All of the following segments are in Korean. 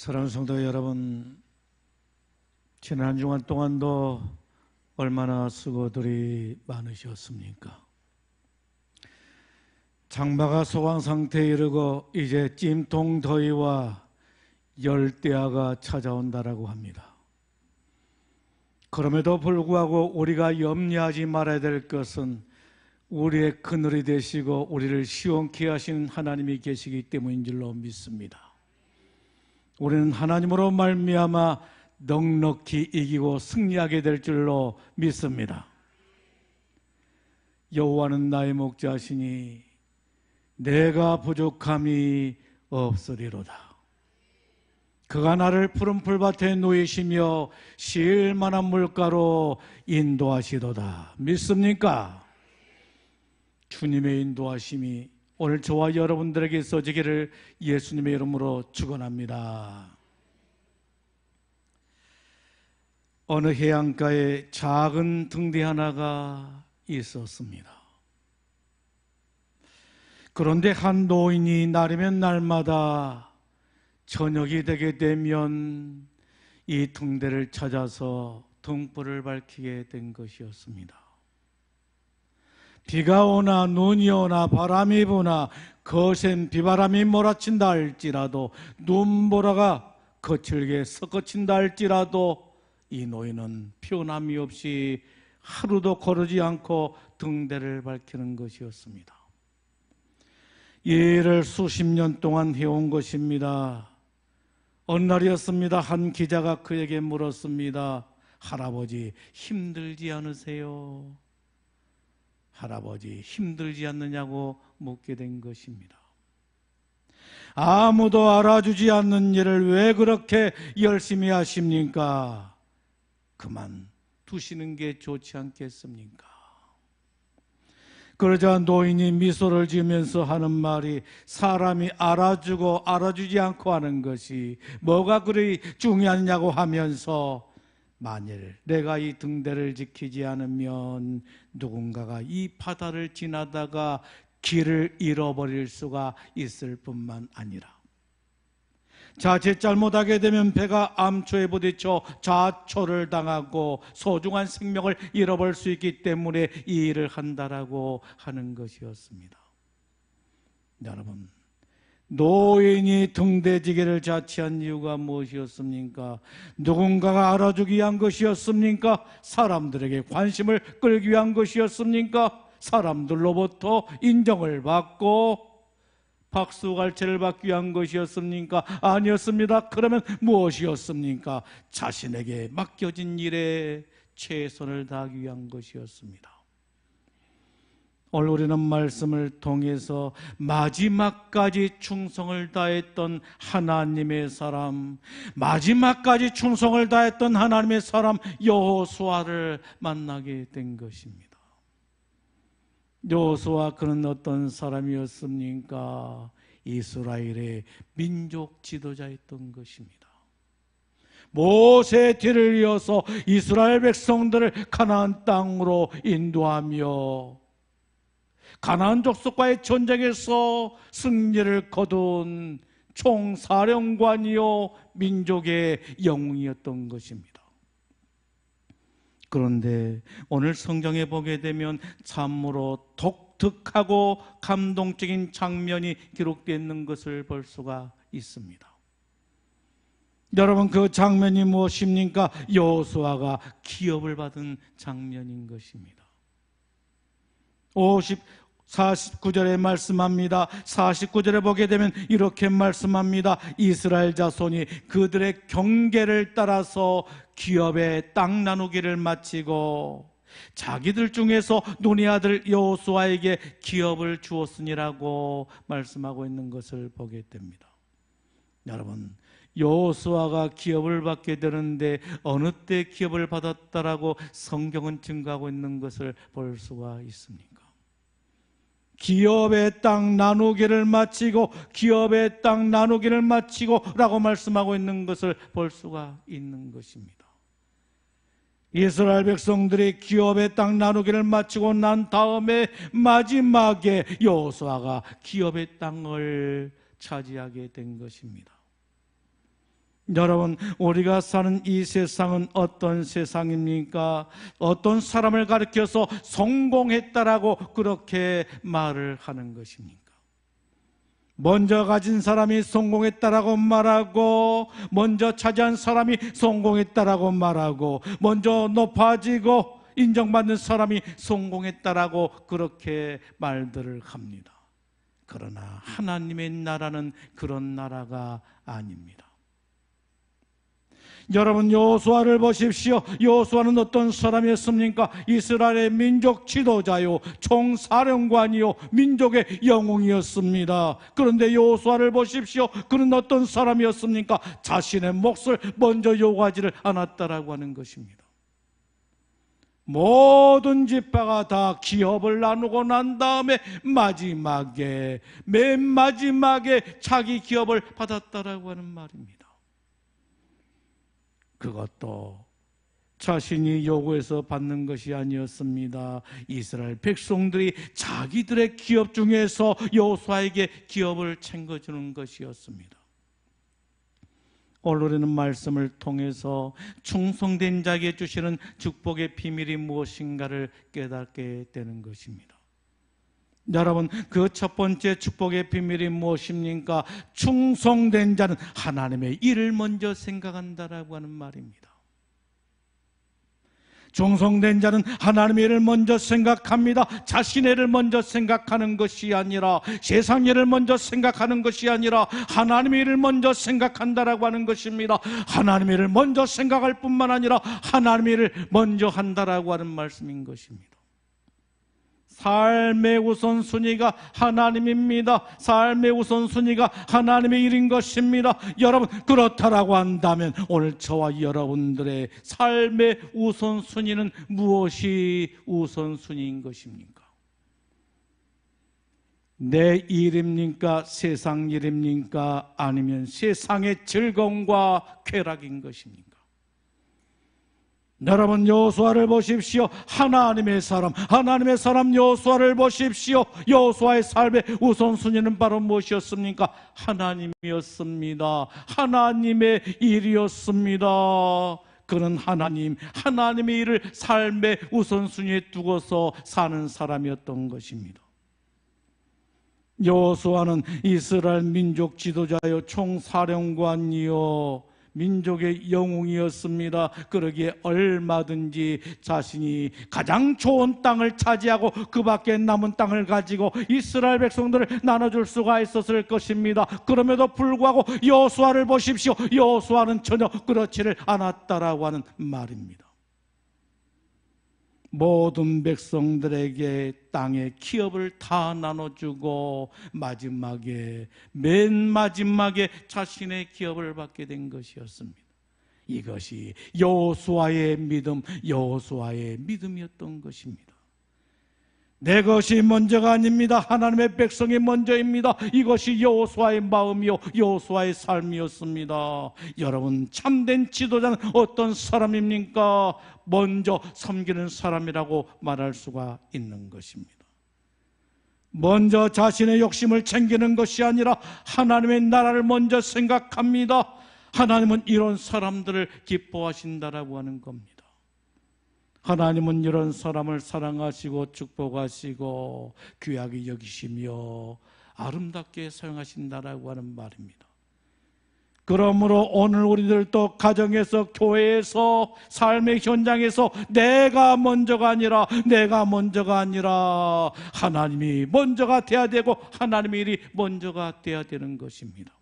사랑하는 성도 여러분, 지난 한 주간 동안도 얼마나 수고들이 많으셨습니까? 장마가 소강 상태에 이르고 이제 찜통 더위와 열대야가 찾아온다라고 합니다. 그럼에도 불구하고 우리가 염려하지 말아야 될 것은 우리의 그늘이 되시고 우리를 시원케 하신 하나님이 계시기 때문인 줄로 믿습니다. 우리는 하나님으로 말미암아 넉넉히 이기고 승리하게 될 줄로 믿습니다. 여호와는 나의 목자시니 내가 부족함이 없으리로다. 그가 나를 푸른 풀밭에 누이시며 쉴 만한 물가로 인도하시도다. 믿습니까? 주님의 인도하심이 오늘 저와 여러분들에게 있어지기를 예수님의 이름으로 축원합니다. 어느 해안가에 작은 등대 하나가 있었습니다. 그런데 한 노인이 날이면 날마다 저녁이 되게 되면 이 등대를 찾아서 등불을 밝히게 된 것이었습니다. 비가 오나 눈이 오나 바람이 부나 거센 비바람이 몰아친다 할지라도 눈보라가 거칠게 섞어친다 할지라도 이 노인은 피곤함이 없이 하루도 거르지 않고 등대를 밝히는 것이었습니다. 이 일을 수십 년 동안 해온 것입니다. 어느 날이었습니다. 한 기자가 그에게 물었습니다. 할아버지, 힘들지 않으세요? 할아버지, 힘들지 않느냐고 묻게 된 것입니다. 아무도 알아주지 않는 일을 왜 그렇게 열심히 하십니까? 그만 두시는 게 좋지 않겠습니까? 그러자 노인이 미소를 지으면서 하는 말이, 사람이 알아주고 알아주지 않고 하는 것이 뭐가 그리 중요하냐고 하면서, 만일 내가 이 등대를 지키지 않으면 누군가가 이 바다를 지나다가 길을 잃어버릴 수가 있을 뿐만 아니라 자칫 잘못하게 되면 배가 암초에 부딪혀 좌초를 당하고 소중한 생명을 잃어버릴 수 있기 때문에 이 일을 한다라고 하는 것이었습니다. 여러분, 노인이 등대지기를 자처한 이유가 무엇이었습니까? 누군가가 알아주기 위한 것이었습니까? 사람들에게 관심을 끌기 위한 것이었습니까? 사람들로부터 인정을 받고 박수갈채를 받기 위한 것이었습니까? 아니었습니다. 그러면 무엇이었습니까? 자신에게 맡겨진 일에 최선을 다하기 위한 것이었습니다. 오늘 우리는 말씀을 통해서 마지막까지 충성을 다했던 하나님의 사람, 마지막까지 충성을 다했던 하나님의 사람 여호수아를 만나게 된 것입니다. 여호수아, 그는 어떤 사람이었습니까? 이스라엘의 민족 지도자였던 것입니다. 모세의 뒤를 이어서 이스라엘 백성들을 가나안 땅으로 인도하며 가나안 족속과의 전쟁에서 승리를 거둔 총사령관이요 민족의 영웅이었던 것입니다. 그런데 오늘 성경에 보게 되면 참으로 독특하고 감동적인 장면이 기록되어 있는 것을 볼 수가 있습니다. 여러분, 그 장면이 무엇입니까? 여호수아가 기업을 받은 장면인 것입니다. 49절에 말씀합니다. 49절에 보게 되면 이렇게 말씀합니다. 이스라엘 자손이 그들의 경계를 따라서 기업의 땅 나누기를 마치고 자기들 중에서 눈의 아들 여호수아에게 기업을 주었으니라고 말씀하고 있는 것을 보게 됩니다. 여러분, 여호수아가 기업을 받게 되는데 어느 때 기업을 받았다라고 성경은 증거하고 있는 것을 볼 수가 있습니까? 기업의 땅 나누기를 마치고, 기업의 땅 나누기를 마치고 라고 말씀하고 있는 것을 볼 수가 있는 것입니다. 이스라엘 백성들이 기업의 땅 나누기를 마치고 난 다음에 마지막에 여호수아가 기업의 땅을 차지하게 된 것입니다. 여러분, 우리가 사는 이 세상은 어떤 세상입니까? 어떤 사람을 가리켜서 성공했다라고 그렇게 말을 하는 것입니까? 먼저 가진 사람이 성공했다라고 말하고, 먼저 차지한 사람이 성공했다라고 말하고, 먼저 높아지고 인정받는 사람이 성공했다라고 그렇게 말들을 합니다. 그러나 하나님의 나라는 그런 나라가 아닙니다. 여러분, 여호수아를 보십시오. 여호수아는 어떤 사람이었습니까? 이스라엘의 민족 지도자요, 총사령관이요, 민족의 영웅이었습니다. 그런데 여호수아를 보십시오. 그는 어떤 사람이었습니까? 자신의 몫을 먼저 요구하지를 않았다라고 하는 것입니다. 모든 지파가 다 기업을 나누고 난 다음에 맨 마지막에 자기 기업을 받았다라고 하는 말입니다. 그것도 자신이 요구해서 받는 것이 아니었습니다. 이스라엘 백성들이 자기들의 기업 중에서 여호수아에게 기업을 챙겨주는 것이었습니다. 오늘은 말씀을 통해서 충성된 자에게 주시는 축복의 비밀이 무엇인가를 깨닫게 되는 것입니다. 여러분, 그 첫 번째 축복의 비밀이 무엇입니까? 충성된 자는 하나님의 일을 먼저 생각한다라고 하는 말입니다. 충성된 자는 하나님의 일을 먼저 생각합니다. 자신의 일을 먼저 생각하는 것이 아니라, 세상 일을 먼저 생각하는 것이 아니라 하나님의 일을 먼저 생각한다라고 하는 것입니다. 하나님의 일을 먼저 생각할 뿐만 아니라 하나님의 일을 먼저 한다라고 하는 말씀인 것입니다. 삶의 우선순위가 하나님입니다. 삶의 우선순위가 하나님의 일인 것입니다. 여러분, 그렇다라고 한다면 오늘 저와 여러분들의 삶의 우선순위는 무엇이 우선순위인 것입니까? 내 일입니까? 세상 일입니까? 아니면 세상의 즐거움과 쾌락인 것입니까? 여러분, 여호수아를 보십시오. 하나님의 사람 여호수아를 보십시오. 여호수아의 삶의 우선순위는 바로 무엇이었습니까? 하나님이었습니다. 하나님의 일이었습니다. 그는 하나님의 일을 삶의 우선순위에 두고서 사는 사람이었던 것입니다. 여호수아는 이스라엘 민족 지도자요, 총사령관이요, 민족의 영웅이었습니다. 그러기에 얼마든지 자신이 가장 좋은 땅을 차지하고 그 밖에 남은 땅을 가지고 이스라엘 백성들을 나눠줄 수가 있었을 것입니다. 그럼에도 불구하고 여호수아를 보십시오. 여호수아는 전혀 그렇지를 않았다라고 하는 말입니다. 모든 백성들에게 땅의 기업을 다 나눠주고 맨 마지막에 자신의 기업을 받게 된 것이었습니다. 이것이 여호수아의 믿음이었던 것입니다. 내 것이 먼저가 아닙니다. 하나님의 백성이 먼저입니다. 이것이 여호수아의 마음이요, 여호수아의 삶이었습니다. 여러분, 참된 지도자는 어떤 사람입니까? 먼저 섬기는 사람이라고 말할 수가 있는 것입니다. 먼저 자신의 욕심을 챙기는 것이 아니라 하나님의 나라를 먼저 생각합니다. 하나님은 이런 사람들을 기뻐하신다라고 하는 겁니다. 하나님은 이런 사람을 사랑하시고 축복하시고 귀하게 여기시며 아름답게 사용하신다라고 하는 말입니다. 그러므로 오늘 우리들도 가정에서, 교회에서, 삶의 현장에서 내가 먼저가 아니라 하나님이 먼저가 돼야 되고 하나님의 일이 먼저가 돼야 되는 것입니다.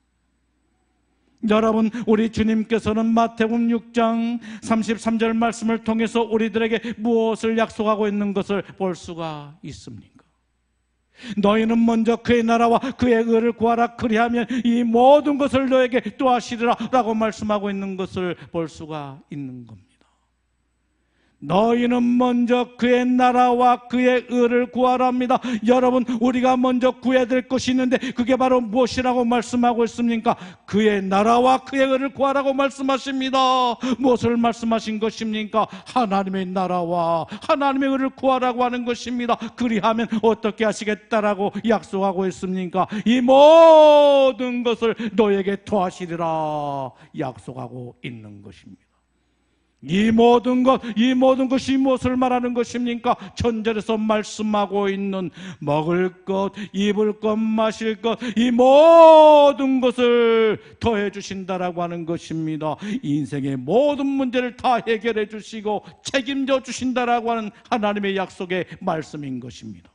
여러분, 우리 주님께서는 마태복음 6장 33절 말씀을 통해서 우리들에게 무엇을 약속하고 있는 것을 볼 수가 있습니까? 너희는 먼저 그의 나라와 그의 의를 구하라, 그리하면 이 모든 것을 너에게 또하시리라 라고 말씀하고 있는 것을 볼 수가 있는 겁니다. 너희는 먼저 그의 나라와 그의 의를 구하랍니다. 여러분, 우리가 먼저 구해야 될 것이 있는데 그게 바로 무엇이라고 말씀하고 있습니까? 그의 나라와 그의 의를 구하라고 말씀하십니다. 무엇을 말씀하신 것입니까? 하나님의 나라와 하나님의 의를 구하라고 하는 것입니다. 그리하면 어떻게 하시겠다라고 약속하고 있습니까? 이 모든 것을 너에게 더하시리라 약속하고 있는 것입니다. 이 모든 것이 무엇을 말하는 것입니까? 전절에서 말씀하고 있는 먹을 것, 입을 것, 마실 것, 이 모든 것을 더해 주신다라고 하는 것입니다. 인생의 모든 문제를 다 해결해 주시고 책임져 주신다라고 하는 하나님의 약속의 말씀인 것입니다.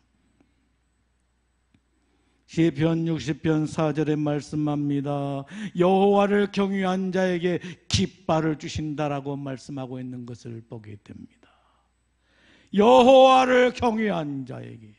시편 60편 4절에 말씀합니다. 여호와를 경외한 자에게 깃발을 주신다라고 말씀하고 있는 것을 보게 됩니다. 여호와를 경외한 자에게.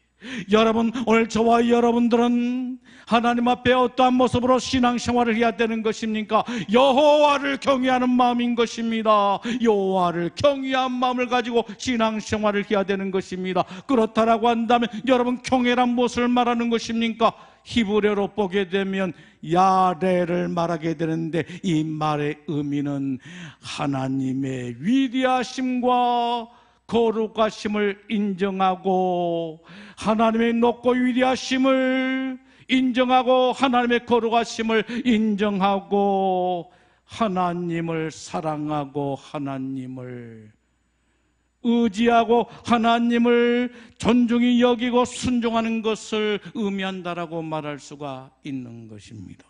여러분, 오늘 저와 여러분들은 하나님 앞에 어떠한 모습으로 신앙생활을 해야 되는 것입니까? 여호와를 경외하는 마음인 것입니다. 여호와를 경외한 마음을 가지고 신앙생활을 해야 되는 것입니다. 그렇다라고 한다면 여러분, 경외란 무엇을 말하는 것입니까? 히브리어로 보게 되면 야레를 말하게 되는데, 이 말의 의미는 하나님의 위대하심과 거룩하심을 인정하고, 하나님의 높고 위대하심을 인정하고, 하나님의 거룩하심을 인정하고, 하나님을 사랑하고, 하나님을 의지하고, 하나님을 존중히 여기고 순종하는 것을 의미한다라고 말할 수가 있는 것입니다.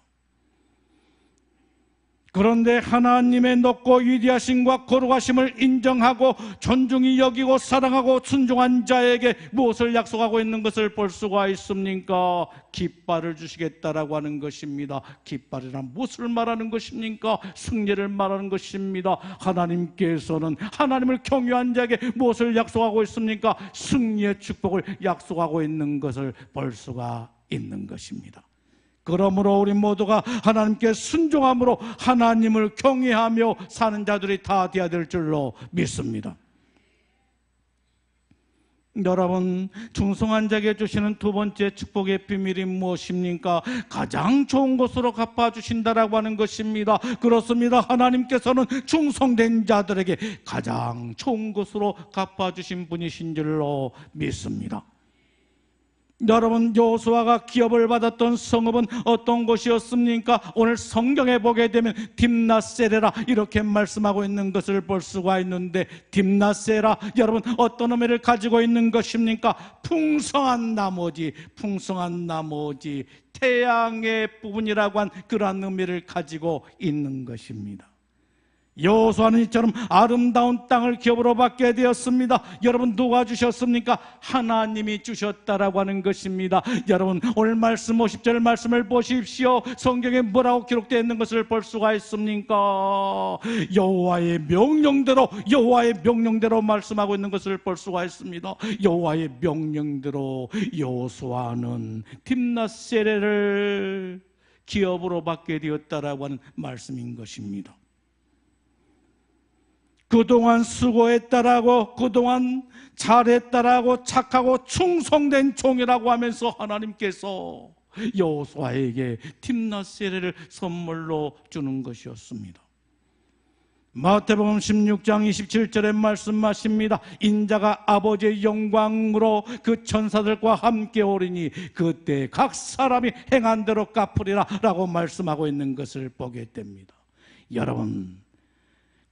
그런데 하나님의 높고 위대하심과 거룩하심을 인정하고 존중히 여기고 사랑하고 순종한 자에게 무엇을 약속하고 있는 것을 볼 수가 있습니까? 깃발을 주시겠다라고 하는 것입니다. 깃발이란 무엇을 말하는 것입니까? 승리를 말하는 것입니다. 하나님께서는 하나님을 경외한 자에게 무엇을 약속하고 있습니까? 승리의 축복을 약속하고 있는 것을 볼 수가 있는 것입니다. 그러므로 우리 모두가 하나님께 순종함으로 하나님을 경외하며 사는 자들이 다 되어야 될 줄로 믿습니다. 여러분, 충성한 자에게 주시는 두 번째 축복의 비밀이 무엇입니까? 가장 좋은 것으로 갚아주신다라고 하는 것입니다. 그렇습니다. 하나님께서는 충성된 자들에게 가장 좋은 것으로 갚아주신 분이신 줄로 믿습니다. 여러분, 여호수아가 기업을 받았던 성읍은 어떤 곳이었습니까? 오늘 성경에 보게 되면 딥나세레라 이렇게 말씀하고 있는 것을 볼 수가 있는데, 딥나세라, 여러분, 어떤 의미를 가지고 있는 것입니까? 풍성한 나머지, 태양의 부분이라고 한 그러한 의미를 가지고 있는 것입니다. 여호수아는 이처럼 아름다운 땅을 기업으로 받게 되었습니다. 여러분, 누가 주셨습니까? 하나님이 주셨다라고 하는 것입니다. 여러분, 오늘 말씀 50절 말씀을 보십시오. 성경에 뭐라고 기록되어 있는 것을 볼 수가 있습니까? 여호와의 명령대로 말씀하고 있는 것을 볼 수가 있습니다. 여호와의 명령대로 여호수아는 딥나세레를 기업으로 받게 되었다라고 하는 말씀인 것입니다. 그동안 수고했다라고, 그동안 잘했다라고, 착하고 충성된 종이라고 하면서 하나님께서 여호수아에게 딥나세레를 선물로 주는 것이었습니다. 마태복음 16장 27절에 말씀하십니다. 인자가 아버지의 영광으로 그 천사들과 함께 오리니 그때 각 사람이 행한 대로 갚으리라 라고 말씀하고 있는 것을 보게 됩니다. 여러분,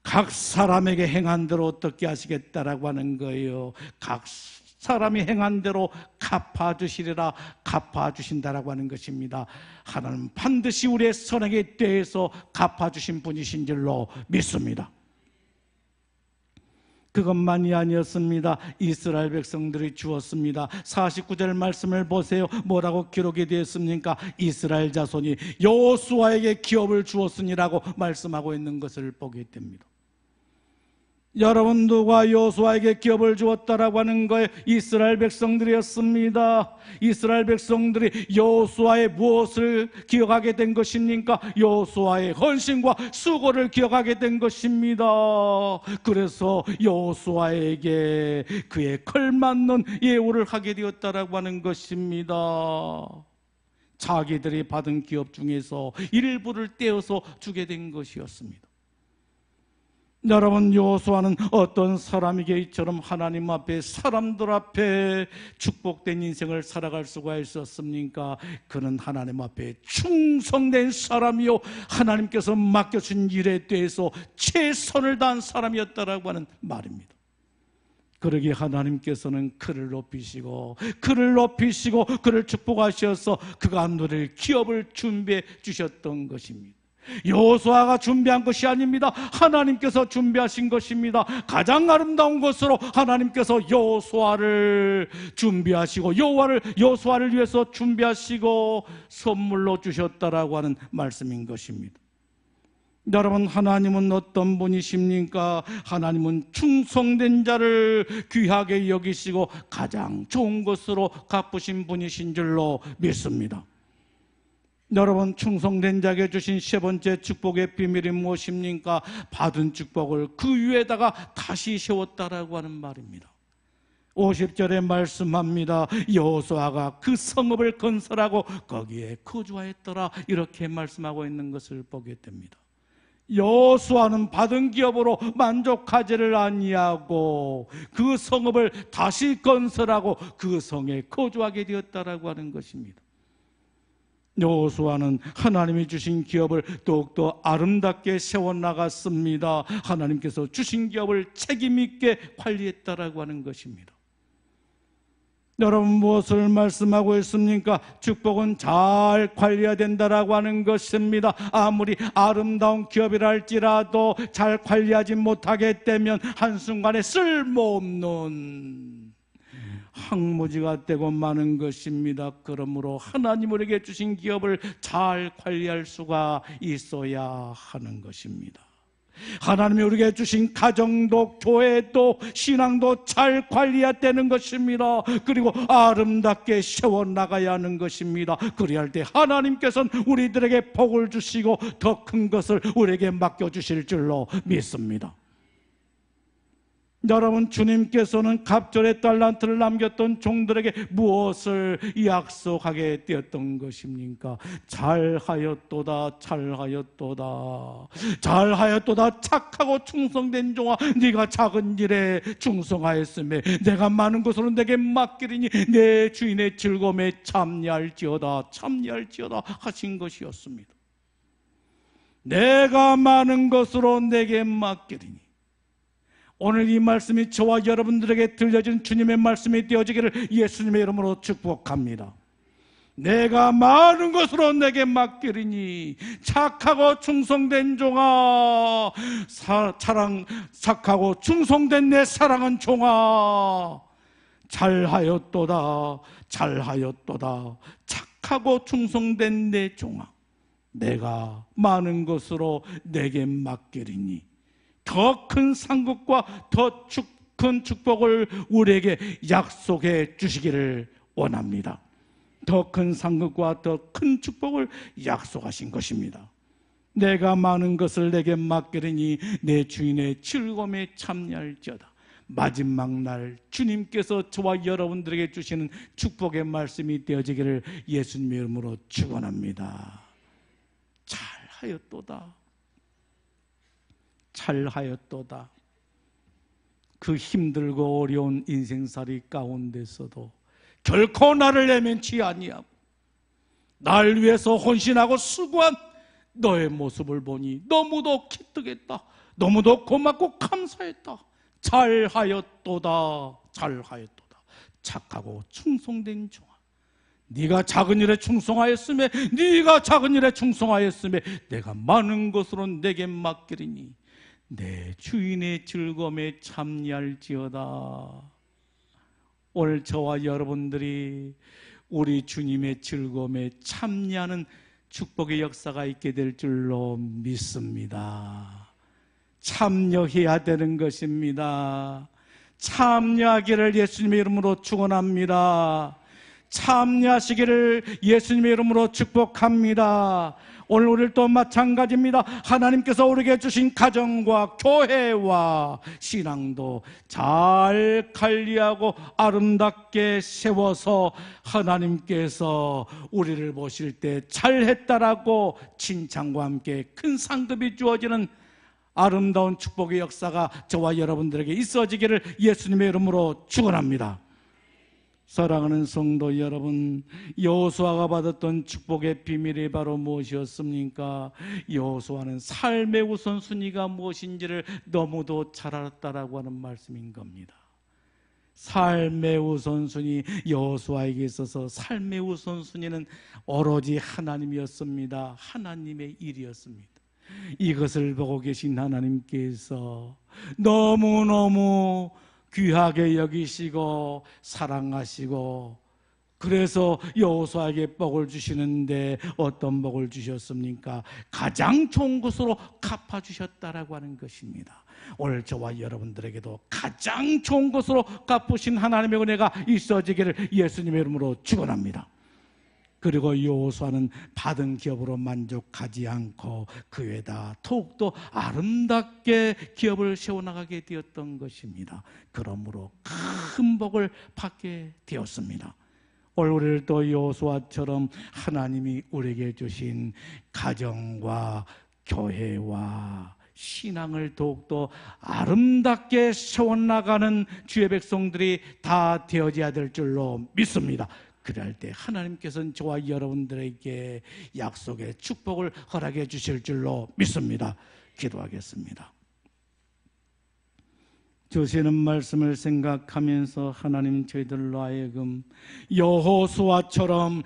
각 사람에게 행한 대로 어떻게 하시겠다라고 하는 거예요. 각 사람이 행한 대로 갚아주시리라, 갚아주신다라고 하는 것입니다. 하나님은 반드시 우리의 선행에 대해서 갚아주신 분이신 줄로 믿습니다. 그것만이 아니었습니다. 이스라엘 백성들이 주었습니다. 49절 말씀을 보세요. 뭐라고 기록이 되었습니까? 이스라엘 자손이 여호수아에게 기업을 주었으니라고 말씀하고 있는 것을 보게 됩니다. 여러분, 누가 여호수아에게 기업을 주었다라고 하는 거에 이스라엘 백성들이었습니다. 이스라엘 백성들이 여호수아의 무엇을 기억하게 된 것입니까? 여호수아의 헌신과 수고를 기억하게 된 것입니다. 그래서 여호수아에게 그에 걸맞는 예우를 하게 되었다라고 하는 것입니다. 자기들이 받은 기업 중에서 일부를 떼어서 주게 된 것이었습니다. 여러분, 여호수아는 어떤 사람에게 이처럼 하나님 앞에, 사람들 앞에 축복된 인생을 살아갈 수가 있었습니까? 그는 하나님 앞에 충성된 사람이요, 하나님께서 맡겨준 일에 대해서 최선을 다한 사람이었다라고 하는 말입니다. 그러기에 하나님께서는 그를 높이시고 그를 축복하셔서 그가 누릴 기업을 준비해 주셨던 것입니다. 여호수아가 준비한 것이 아닙니다. 하나님께서 준비하신 것입니다. 가장 아름다운 것으로 하나님께서 여호수아를 준비하시고 여호수아를 위해서 준비하시고 선물로 주셨다라고 하는 말씀인 것입니다. 여러분, 하나님은 어떤 분이십니까? 하나님은 충성된 자를 귀하게 여기시고 가장 좋은 것으로 갚으신 분이신 줄로 믿습니다. 여러분, 충성된 자에게 주신 세 번째 축복의 비밀이 무엇입니까? 받은 축복을 그 위에다가 다시 세웠다라고 하는 말입니다. 50절에 말씀합니다. 여호수아가 그 성읍을 건설하고 거기에 거주하였더라, 이렇게 말씀하고 있는 것을 보게 됩니다. 여호수아는 받은 기업으로 만족하지를 아니하고 그 성읍을 다시 건설하고 그 성에 거주하게 되었다라고 하는 것입니다. 여호수아는 하나님이 주신 기업을 더욱더 아름답게 세워나갔습니다. 하나님께서 주신 기업을 책임있게 관리했다라고 하는 것입니다. 여러분, 무엇을 말씀하고 있습니까? 축복은 잘 관리해야 된다라고 하는 것입니다. 아무리 아름다운 기업이라 할지라도 잘 관리하지 못하게 되면 한순간에 쓸모없는 황무지가 되고 마는 것입니다. 그러므로 하나님 우리에게 주신 기업을 잘 관리할 수가 있어야 하는 것입니다. 하나님이 우리에게 주신 가정도 교회도 신앙도 잘 관리해야 되는 것입니다. 그리고 아름답게 세워나가야 하는 것입니다. 그래야 할 때 하나님께서는 우리들에게 복을 주시고 더 큰 것을 우리에게 맡겨주실 줄로 믿습니다. 여러분, 주님께서는 갑절의 달란트를 남겼던 종들에게 무엇을 약속하게 되었던 것입니까? 잘하였도다, 잘하였도다, 잘하였도다, 착하고 충성된 종아, 네가 작은 일에 충성하였으며 내가 많은 것으로 내게 맡기리니 내 주인의 즐거움에 참여할지어다, 참여할지어다 하신 것이었습니다. 내가 많은 것으로 내게 맡기리니, 오늘 이 말씀이 저와 여러분들에게 들려진 주님의 말씀이 되어지기를 예수님의 이름으로 축복합니다. 내가 많은 것으로 내게 맡기리니 착하고 충성된 종아, 착하고 충성된 내 사랑한 종아, 잘하였도다, 잘하였도다, 착하고 충성된 내 종아, 내가 많은 것으로 내게 맡기리니 더 큰 상급과 더 큰 축복을 우리에게 약속해 주시기를 원합니다. 더 큰 상급과 더 큰 축복을 약속하신 것입니다. 내가 많은 것을 내게 맡기리니 내 주인의 즐거움에 참여할지어다. 마지막 날 주님께서 저와 여러분들에게 주시는 축복의 말씀이 되어지기를 예수님의 이름으로 축원합니다. 잘하였도다, 잘하였도다. 그 힘들고 어려운 인생살이 가운데서도 결코 나를 내면치 아니하고 날 위해서 헌신하고 수고한 너의 모습을 보니 너무도 기특했다, 너무도 고맙고 감사했다. 잘하였도다, 잘하였도다, 착하고 충성된 종아, 네가 작은 일에 충성하였으며 네가 작은 일에 충성하였으며 내가 많은 것으로 내게 맡기리니 내 주인의 즐거움에 참여할지어다. 오늘 저와 여러분들이 우리 주님의 즐거움에 참여하는 축복의 역사가 있게 될 줄로 믿습니다. 참여해야 되는 것입니다. 참여하기를 예수님의 이름으로 축원합니다. 참여하시기를 예수님의 이름으로 축복합니다. 오늘 우리를 또 마찬가지입니다. 하나님께서 우리에게 주신 가정과 교회와 신앙도 잘 관리하고 아름답게 세워서 하나님께서 우리를 보실 때 잘했다라고 칭찬과 함께 큰 상급이 주어지는 아름다운 축복의 역사가 저와 여러분들에게 있어지기를 예수님의 이름으로 축원합니다. 사랑하는 성도 여러분, 여호수아가 받았던 축복의 비밀이 바로 무엇이었습니까? 여호수아는 삶의 우선순위가 무엇인지를 너무도 잘 알았다라고 하는 말씀인 겁니다. 삶의 우선순위, 여호수아에게 있어서 삶의 우선순위는 오로지 하나님이었습니다. 하나님의 일이었습니다. 이것을 보고 계신 하나님께서 너무너무 귀하게 여기시고 사랑하시고, 그래서 여호수아에게 복을 주시는데 어떤 복을 주셨습니까? 가장 좋은 것으로 갚아주셨다라고 하는 것입니다. 오늘 저와 여러분들에게도 가장 좋은 것으로 갚으신 하나님의 은혜가 있어지기를 예수님의 이름으로 축원합니다. 그리고 여호수아는 받은 기업으로 만족하지 않고 그 외에다 더욱더 아름답게 기업을 세워나가게 되었던 것입니다. 그러므로 큰 복을 받게 되었습니다. 오늘 우리를 또 여호수아처럼 하나님이 우리에게 주신 가정과 교회와 신앙을 더욱더 아름답게 세워나가는 주의 백성들이 다 되어져야 될 줄로 믿습니다. 그럴 때 하나님께서는 저와 여러분들에게 약속의 축복을 허락해 주실 줄로 믿습니다. 기도하겠습니다. 주시는 말씀을 생각하면서 하나님, 저희들로 하여금 여호수아처럼